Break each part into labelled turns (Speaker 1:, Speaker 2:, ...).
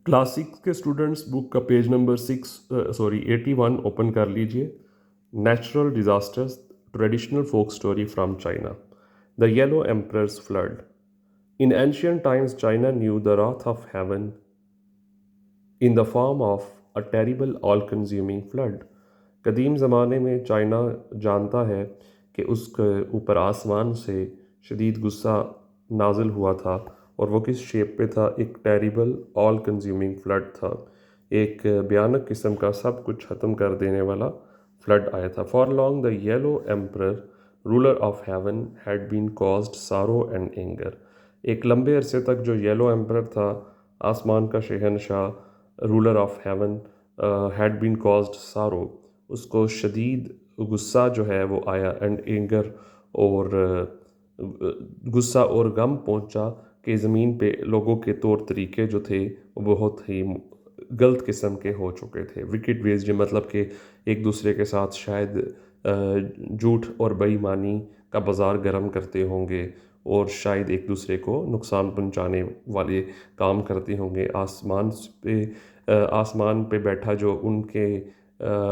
Speaker 1: Classics के students book का page number 81 open कर लीजिए। Natural disasters, traditional folk story from China. The yellow emperor's flood. In ancient times China knew the wrath of heaven in the form of a terrible all consuming flood. कदीम ज़माने में China जानता है कि उसके ऊपर आसमान से शदीद गुस्सा नाजिल हुआ था, और वो किस शेप पे था? एक टेरिबल ऑल कंज्यूमिंग फ्लड था। एक भयानक किस्म का सब कुछ ख़त्म कर देने वाला फ्लड आया था। For long the yellow emperor ruler of heaven had been caused sorrow and anger. एक लंबे अरसे तक जो येलो एम्परर था, आसमान का शहनशाह, ruler of heaven, had been caused sorrow, उसको शदीद गुस्सा जो है वो आया, एंड एंगर, और गुस्सा और गम पहुंचा कि ज़मीन पे लोगों के तौर तरीके जो थे वो बहुत ही गलत किस्म के हो चुके थे। विकेट वेज जो मतलब कि एक दूसरे के साथ शायद झूठ और बेईमानी का बाज़ार गर्म करते होंगे, और शायद एक दूसरे को नुकसान पहुंचाने वाले काम करते होंगे। आसमान पे बैठा जो उनके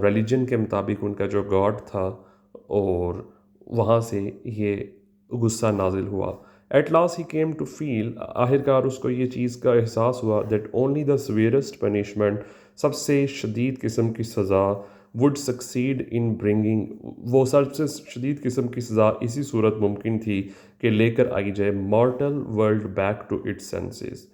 Speaker 1: रिलीजन के मुताबिक उनका जो गॉड था, और वहाँ से ये गुस्सा नाजिल हुआ। At last he came to feel, आखिरकार उसको ये चीज़ का एहसास हुआ, that only the severest punishment, सबसे शदीद किस्म की सज़ा, वुड सक्सीड इन ब्रिंगिंग, वो सबसे शदीद किस्म की सज़ा इसी सूरत मुमकिन थी कि लेकर आई जाए mortal world back to its senses.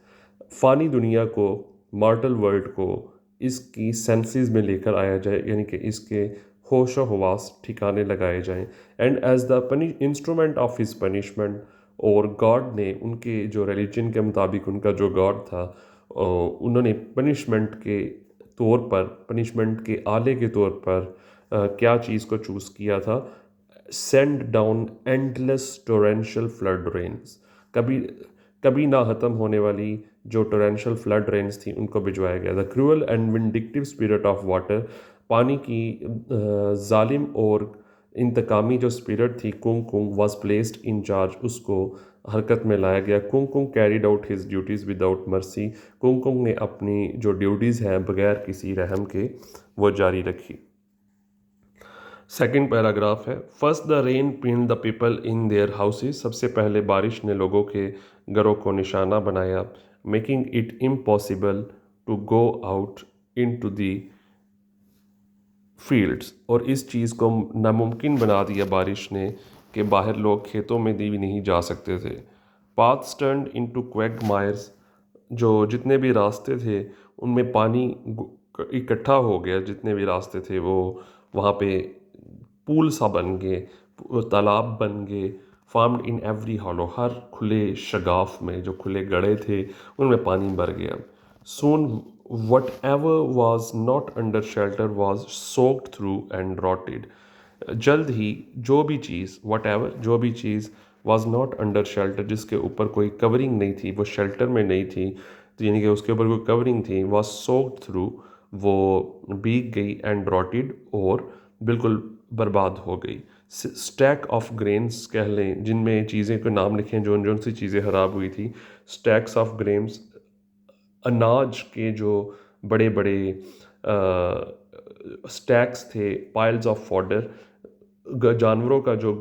Speaker 1: फ़ानी दुनिया को, मॉर्टल वर्ल्ड को इसकी सेंसेस में लेकर आया जाए, यानी कि इसके होश व हवास ठिकाने लगाए जाएं। And as the instrument of his punishment, और गॉड ने उनके जो रिलीजन के मुताबिक उनका जो गॉड था, उन्होंने पनिशमेंट के तौर पर, पनिशमेंट के आले के तौर पर क्या चीज़ को चूज़ किया था? Send down endless torrential flood rains. कभी कभी ना ख़त्म होने वाली जो टोरेंशियल फ्लड रेन्स थी उनको भिजवाया गया। The cruel and vindictive spirit of water, पानी की जालिम और इंतकामी जो स्पिरिट थी, kung kung was placed in charge, उसको हरकत में लाया गया। Kung kung carried out his duties without mercy, kung kung ने अपनी जो ड्यूटीज़ हैं बगैर किसी रहम के वो जारी रखी। सेकंड पैराग्राफ है, first the rain pin the people in their houses, सबसे पहले बारिश ने लोगों के घरों को निशाना बनाया। Making it impossible to go out into the fields, और इस चीज़ को नामुमकिन बना दिया बारिश ने कि बाहर लोग खेतों में भी नहीं जा सकते थे। पाथ्स टर्न्ड इनटू क्वैग मायर्स, जो जितने भी रास्ते थे उनमें पानी इकट्ठा हो गया, जितने भी रास्ते थे वो वहाँ पे पूल सा बन गए, तालाब बन गए। फार्म्ड इन एवरी हॉलो, हर खुले शगाफ में, जो खुले गड्ढे थे उनमें पानी भर गया। Soon whatever was not under shelter was soaked through and rotted. जल्द ही जो भी चीज़, वट एवर, जो भी चीज़, वॉज नॉट अंडर शेल्टर, जिसके ऊपर कोई कवरिंग नहीं थी, वो शेल्टर में नहीं थी, तो यानी कि उसके ऊपर कोई कवरिंग थी, वॉज सोक्ड थ्रू, वो भीग गई, एंड रॉटेड, और बिल्कुल बर्बाद हो गई। स्टैक ऑफ ग्रेन्स कह लें, जिनमें चीज़ें के नाम लिखें जो जो सी चीज़ें ख़राब हुई थी। स्टैक्स ऑफ ग्रेन्स, अनाज के जो बड़े बड़े स्टैक्स थे। पाइल्स ऑफ फॉडर, जानवरों का जो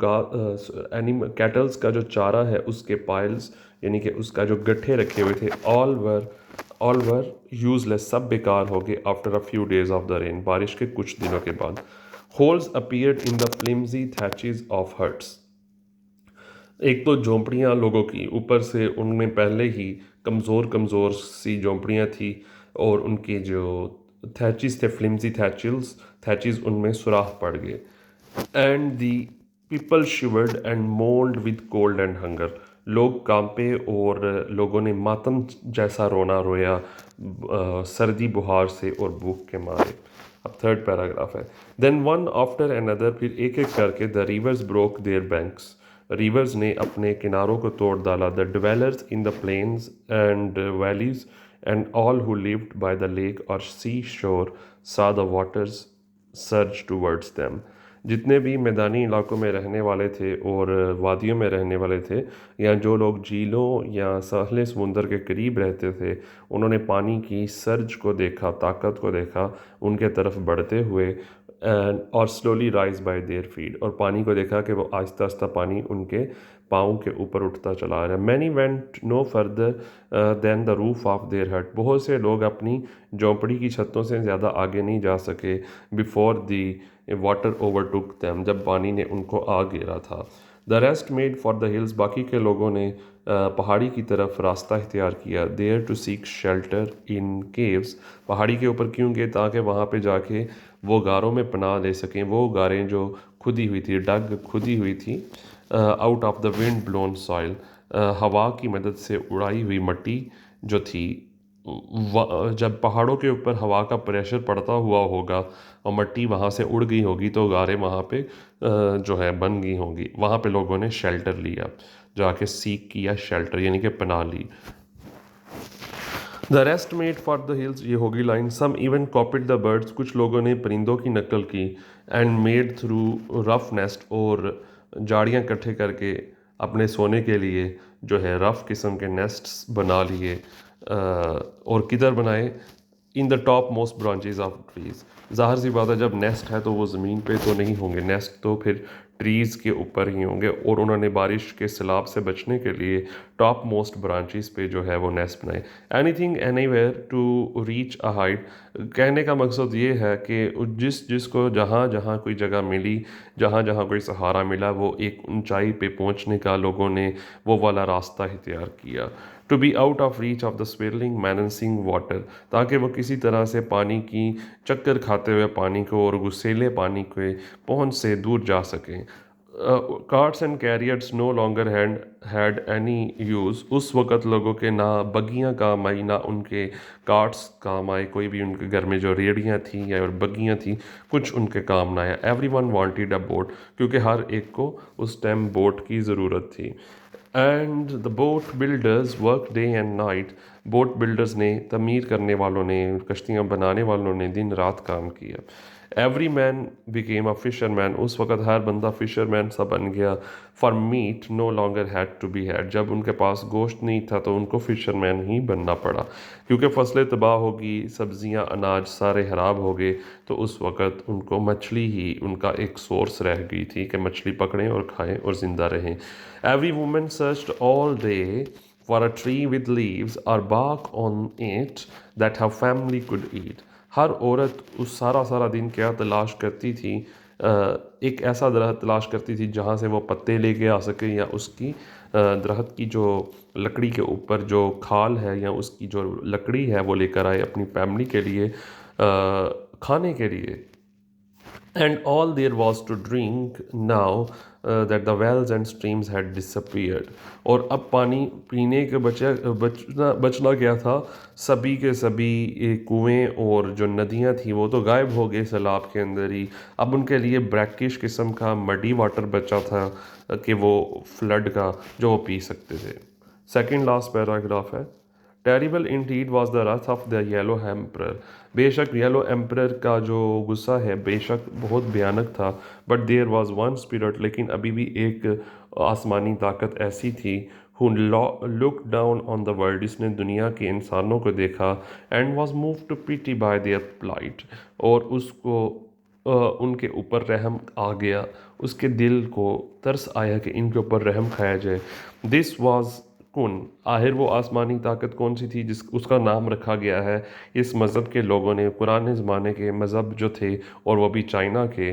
Speaker 1: एनिमल कैटल्स का जो चारा है उसके पाइल्स, यानी कि उसका जो गट्ठे रखे हुए थे, ऑल वर यूजलेस, सब बेकार हो गए। After a few days of the rain, बारिश के कुछ दिनों के बाद। Holes appeared in the flimsy thatches of huts, एक तो झोंपड़ियाँ लोगों की, ऊपर से उनमें पहले ही कमज़ोर कमज़ोर सी झोंपड़ियाँ थी, और उनके जो थैचिस थे, फ्लिम्सी थैचिस, उनमें सुराख पड़ गए। And the people शिवर्ड and mould with cold and hunger, लोग कांपे और लोगों ने मातम जैसा रोना रोया सर्दी बुहार से और भूख के मारे। अब थर्ड पैराग्राफ है, देन वन आफ्टर अनदर, फिर एक एक करके, the rivers broke their banks, rivers ने अपने किनारों को तोड़ डाला। The dwellers in the plains and valleys and all who lived by the lake or sea शोर saw the waters surge towards them. जितने भी मैदानी इलाकों में रहने वाले थे और वादियों में रहने वाले थे, या जो लोग झीलों या साहिल समुंदर के करीब रहते थे, उन्होंने पानी की सर्ज को देखा, ताकत को देखा उनके तरफ बढ़ते हुए, और slowly rise by their feet, और पानी को देखा कि वो आहिस्ता आहिस्ता पानी उनके पाँव के ऊपर उठता चला आ रहा है। Many went no further than the roof of their hut, बहुत से लोग अपनी झोंपड़ी की छतों से ज़्यादा आगे नहीं जा सके before the water overtook them, जब पानी ने उनको आ घेरा था। The rest made for the hills, बाकी के लोगों ने पहाड़ी की तरफ रास्ता इख्तियार किया। There to seek shelter in caves, पहाड़ी के ऊपर क्यों गए? ताकि वहाँ पे जाके वो गारों में पनाह ले सकें, वो गारें जो खुदी हुई थी, डग खुदी हुई थी, out of the wind blown soil, हवा की मदद से उड़ाई हुई मिट्टी जो थी। जब पहाड़ों के ऊपर हवा का प्रेशर पड़ता हुआ होगा और मिट्टी वहाँ से उड़ गई होगी, तो गारें वहाँ पे जो है बन गई होंगी। वहाँ पे लोगों ने शेल्टर लिया, जाके सीख किया शेल्टर, यानी कि पनाह ली। The rest made for the hills, ये होगी line. Some even copied the birds, कुछ लोगों ने परिंदों की नकल की। And made through rough nest, और जाड़ियाँ इकट्ठे करके अपने सोने के लिए जो है रफ किस्म के नेस्ट्स बना लिए। और किधर बनाए? In the top most branches of trees, ज़ाहिर सी बात है जब नेस्ट है तो वो ज़मीन पे तो नहीं होंगे, नेस्ट तो फिर ट्रीज़ के ऊपर ही होंगे। और उन्होंने बारिश के सैलाब से बचने के लिए टॉप मोस्ट ब्रांचेस पे जो है वो नेस्ट बनाए। Anything anywhere to reach a height, कहने का मकसद ये है कि जिसको जहाँ जहाँ कोई जगह मिली, जहाँ जहाँ कोई सहारा मिला, वो एक ऊंचाई पे पहुँचने का लोगों ने वो वाला रास्ता इख्तियार किया। To be out of reach of the swirling menacing water, ताकि वो किसी तरह से पानी की चक्कर खाते हुए पानी को और गुस्सेले पानी के पहुंच से दूर जा सकें। Carts and carriers no longer had any use, उस वक़्त लोगों के ना बग्गियाँ काम आई, ना उनके कार्ट्स काम आए, कोई भी उनके घर में जो रेहड़ियाँ थीं या और बग्गियाँ थीं, कुछ उनके काम ना आया। Every one wanted a boat, क्योंकि हर एक को उस टाइम बोट की ज़रूरत थी। And the boat builders work day and night, boat builders ने, तमीर करने वालों ने, कश्तियाँ बनाने वालों ने दिन रात काम किया। Every man became a fisherman, उस वक़्त हर बंदा फिशरमैन सा बन गया। For meat no longer had to be had, जब उनके पास गोश्त नहीं था तो उनको फिशरमैन ही बनना पड़ा, क्योंकि फसलें तबाह होगी, सब्जियां अनाज सारे खराब हो गए, तो उस वक़्त उनको मछली ही उनका एक सोर्स रह गई थी कि मछली पकड़ें और खाएं और ज़िंदा रहें। Every woman searched all day for a tree with leaves और bark on it that her family could eat, हर औरत उस सारा सारा दिन क्या तलाश करती थी? एक ऐसा दरख्त तलाश करती थी जहाँ से वो पत्ते लेके आ सके, या उसकी दरख्त की जो लकड़ी के ऊपर जो खाल है या उसकी जो लकड़ी है वो लेकर आए अपनी फैमिली के लिए, खाने के लिए। And all there was to drink now that the wells and streams had disappeared, और अब पानी पीने के बचना क्या था? सभी के सभी कुएं और जो नदियां थी वो तो गायब हो गए सैलाब के अंदर ही। अब उनके लिए ब्रैकिश किस्म का मडी वाटर बचा था कि वो फ्लड का जो वो पी सकते थे। सेकंड लास्ट पैराग्राफ है। Terrible indeed was the wrath of the yellow emperor, बेशक येलो एम्पर का जो गुस्सा है बेशक बहुत भयानक था। But there was one spirit, लेकिन अभी भी एक आसमानी ताकत ऐसी थी, who look down on the world, इसने दुनिया के इंसानों को देखा, and was move to pity by their plight, और उसको उनके ऊपर रहम आ गया, उसके दिल को तरस आया कि इनके ऊपर रहम खाया जाए। दिस वॉज कुन, आखिर वो आसमानी ताकत कौन सी थी जिस उसका नाम रखा गया है इस मज़हब के लोगों ने, पुराने ज़माने के मज़हब जो थे और वो भी चाइना के,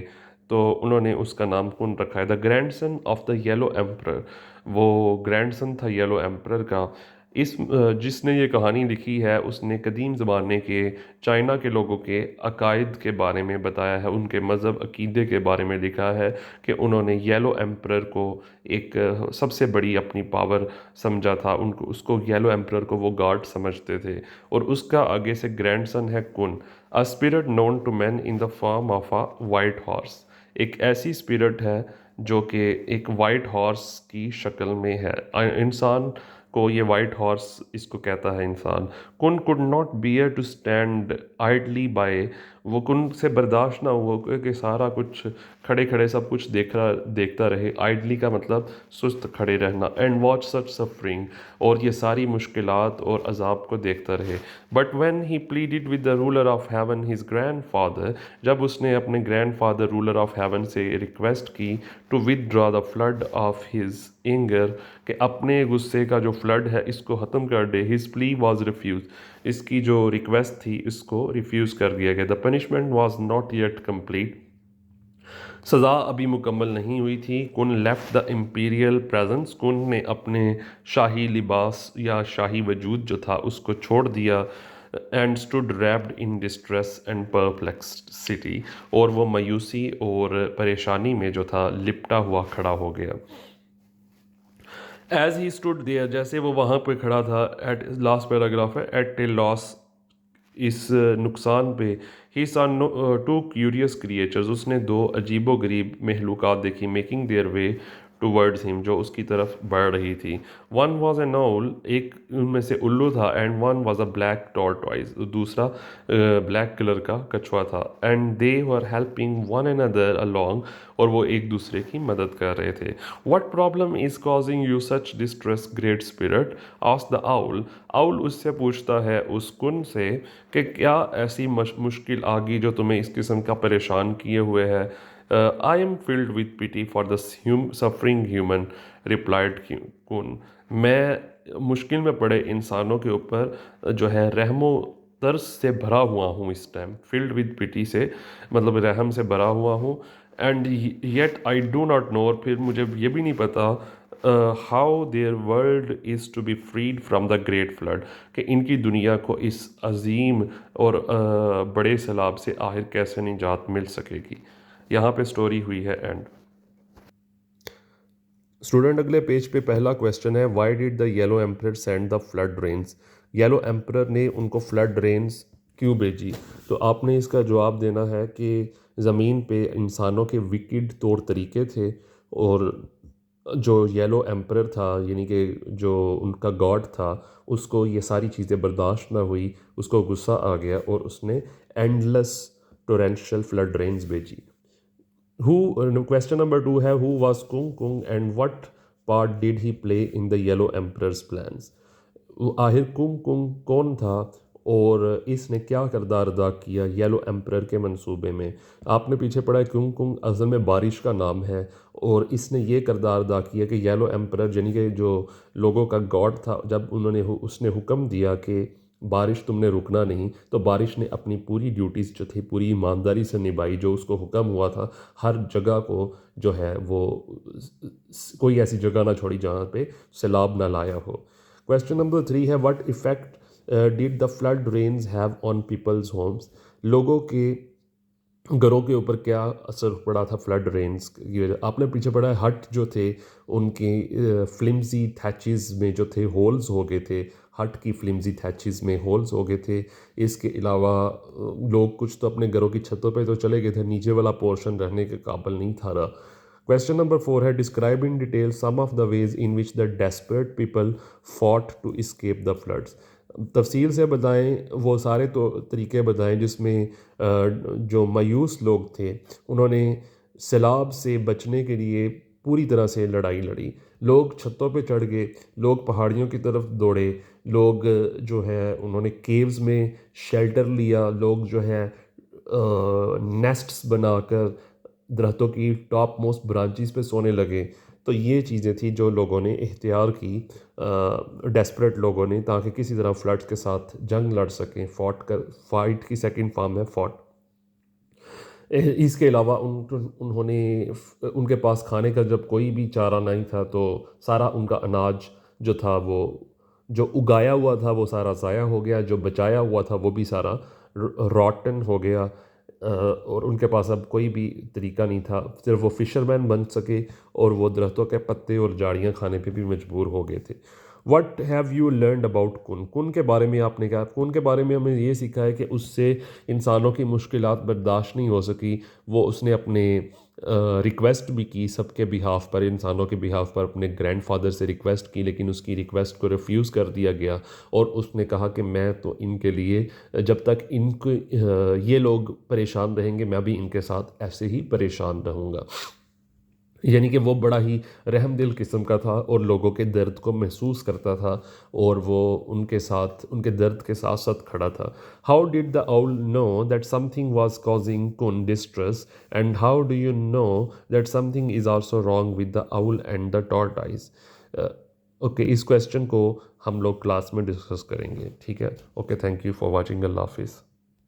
Speaker 1: तो उन्होंने उसका नाम कुन रखा है। The grandson of the yellow emperor, वो ग्रैंडसन था येलो एम्पर का। जिसने ये कहानी लिखी है उसने कदीम ज़माने के चाइना के लोगों के अकायद के बारे में बताया है, उनके मज़हब अकीदे के बारे में लिखा है कि उन्होंने येलो एम्पर को एक सबसे बड़ी अपनी पावर समझा था, उनको उसको येलो एम्पर को वो गॉड समझते थे। और उसका आगे से ग्रैंडसन है Kun, a spirit known to man in the form of a white horse, एक ऐसी स्पिरिट है जो कि एक वाइट हॉर्स की शक्ल में है। इंसान को ये वाइट हॉर्स इसको कहता है इंसान। Kun could not bear to stand idly by, वो कुन से बर्दाश्त ना हुआ कि सारा कुछ खड़े खड़े सब कुछ देखता रहे। आइडली का मतलब सुस्त खड़े रहना। एंड वॉच सच सफरिंग, और ये सारी मुश्किलात और अजाब को देखता रहे। But when he pleaded with the ruler of heaven his grandfather, जब उसने अपने ग्रैंडफादर रूलर ऑफ हेवन से रिक्वेस्ट की to withdraw the flood of his anger, कि अपने गुस्से का जो फ्लड है इसको ख़त्म कर दे, हिज प्ली वॉज रिफ्यूज, इसकी जो रिक्वेस्ट थी इसको रिफ्यूज़ कर दिया गया। The punishment was not yet complete, सज़ा अभी मुकम्मल नहीं हुई थी। कुन लेफ्ट द इम्पीरियल प्रेजेंस, कुन ने अपने शाही लिबास या शाही वजूद जो था उसको छोड़ दिया। And stood wrapped in distress and perplexity, और वो मायूसी और परेशानी में जो था लिपटा हुआ खड़ा हो गया। एज ही स्टूड देयर, जैसे वो वहाँ पे खड़ा था, एट लास्ट पैराग्राफ है, एट ए लॉस, इस नुकसान पे, ही सा टू क्यूरियस क्रिएचर्स, उसने दो अजीबो गरीब महलूकात देखी, making their way towards him, जो उसकी तरफ बढ़ रही थी। वन वॉज एन आउल, एक उनमें से उल्लू था। And one was a black tortoise, दूसरा ब्लैक कलर का कछुआ था। And they were helping one another along, और वो एक दूसरे की मदद कर रहे थे। What problem is causing you such distress great spirit, asked the owl, owl उससे पूछता है उस कुन से कि क्या ऐसी मुश्किल आ गई जो तुम्हें इस किस्म का परेशान किए हुए है। I am filled with pity for the suffering human, replied Kun, मैं मुश्किल में पड़े इंसानों के ऊपर जो है रहमो तरस से भरा हुआ हूँ इस टाइम। फील्ड विद पिटी से मतलब रहम से भरा हुआ हूँ। And yet I do not know, और फिर मुझे ये भी नहीं पता how their world is to be freed from the great flood, कि इनकी दुनिया को इस अजीम और बड़े सैलाब से आखिर कैसे निजात मिल सकेगी। यहाँ पे स्टोरी हुई है एंड। स्टूडेंट अगले पेज पे पहला क्वेश्चन है, why did the yellow emperor send the flood rains, yellow emperor ने उनको फ्लड रेन्स क्यों भेजी। तो आपने इसका जवाब देना है कि ज़मीन पे इंसानों के विकिड तौर तरीके थे, और जो येलो एम्परर था यानी कि जो उनका गॉड था उसको ये सारी चीज़ें बर्दाश्त ना हुई, उसको गुस्सा आ गया और उसने एंडलेस टोरेंशियल फ्लड रेन्स भेजी। Question number 2 है, who was Kung Kung and what part did he play in the Yellow Emperor's plans? आखिर कुंग कुंग कौन था और इसने क्या किरदार अदा किया येलो एम्परर के मंसूबे में। आपने पीछे पढ़ा है कुंग कुंग असल में बारिश का नाम है, और इसने ये किरदार अदा किया कि येलो एम्परर यानी कि जो लोगों का गॉड था, जब उसने हुक्म दिया कि बारिश तुमने रुकना नहीं, तो बारिश ने अपनी पूरी ड्यूटीज़ जो थी पूरी ईमानदारी से निभाई। जो उसको हुक्म हुआ था हर जगह को जो है वो कोई ऐसी जगह ना छोड़ी जहाँ पे सैलाब ना लाया हो। क्वेश्चन नंबर 3 है, what effect did the flood rains have on people's homes, लोगों के घरों के ऊपर क्या असर पड़ा था फ्लड रेन्स की वजह। आपने पीछे पढ़ा है हट जो थे उनकी फ्लिम्जी थैचेस में जो थे होल्स हो गए थे, हट की फ्लिम्जी थैचेस में होल्स हो गए थे। इसके अलावा लोग कुछ तो अपने घरों की छतों पे तो चले गए थे, नीचे वाला पोर्शन रहने के काबिल नहीं था रहा। क्वेश्चन नंबर 4 है, describe in detail some of the ways in which the desperate people fought to escape the floods, तफसील से बताएं वो सारे तो तरीके बताएं जिसमें जो मायूस लोग थे उन्होंने सैलाब से बचने के लिए पूरी तरह से लड़ाई लड़ी। लोग छतों पे चढ़ गए, लोग पहाड़ियों की तरफ दौड़े, लोग जो है उन्होंने केव्स में शेल्टर लिया, लोग जो है नेस्ट्स बनाकर दरख्तों की टॉप मोस्ट ब्रांचेस पे सोने लगे। तो ये चीज़ें थी जो लोगों ने इख्तियार की, डेस्परेट लोगों ने, ताकि किसी तरह फ्लड्स के साथ जंग लड़ सकें। फाइट की सेकंड फॉर्म है फॉट। इसके अलावा उन्होंने उनके पास खाने का जब कोई भी चारा नहीं था तो सारा उनका अनाज जो था वो जो उगाया हुआ था वो सारा ज़ाया हो गया, जो बचाया हुआ था वो भी सारा रॉटन हो गया। और उनके पास अब कोई भी तरीका नहीं था, सिर्फ वो फिशरमैन बन सके और वो दरख्तों के पत्ते और झाड़ियाँ खाने पे भी मजबूर हो गए थे। What have you learned about कुन, कुन के बारे में आपने कहा, कुन के बारे में हमें ये सीखा है कि उससे इंसानों की मुश्किलात बर्दाश्त नहीं हो सकी, वो उसने अपने रिक्वेस्ट भी की सबके बिहाफ पर, इंसानों के बिहाफ पर अपने ग्रैंडफादर से रिक्वेस्ट की, लेकिन उसकी रिक्वेस्ट को रिफ्यूज़ कर दिया गया। और उसने कहा कि मैं तो इनके लिए जब तक इनको ये लोग परेशान रहेंगे मैं भी इनके साथ ऐसे ही परेशान रहूँगा। यानी कि वो बड़ा ही रहमदिल किस्म का था और लोगों के दर्द को महसूस करता था, और वो उनके साथ उनके दर्द के साथ साथ खड़ा था। How did the owl know that something was causing Kun distress, and how do you know that something is also wrong with the owl and the tortoise? Okay, इस क्वेश्चन को हम लोग क्लास में डिस्कस करेंगे, ठीक है? Okay, thank you for watching. अल्लाह हाफिज़।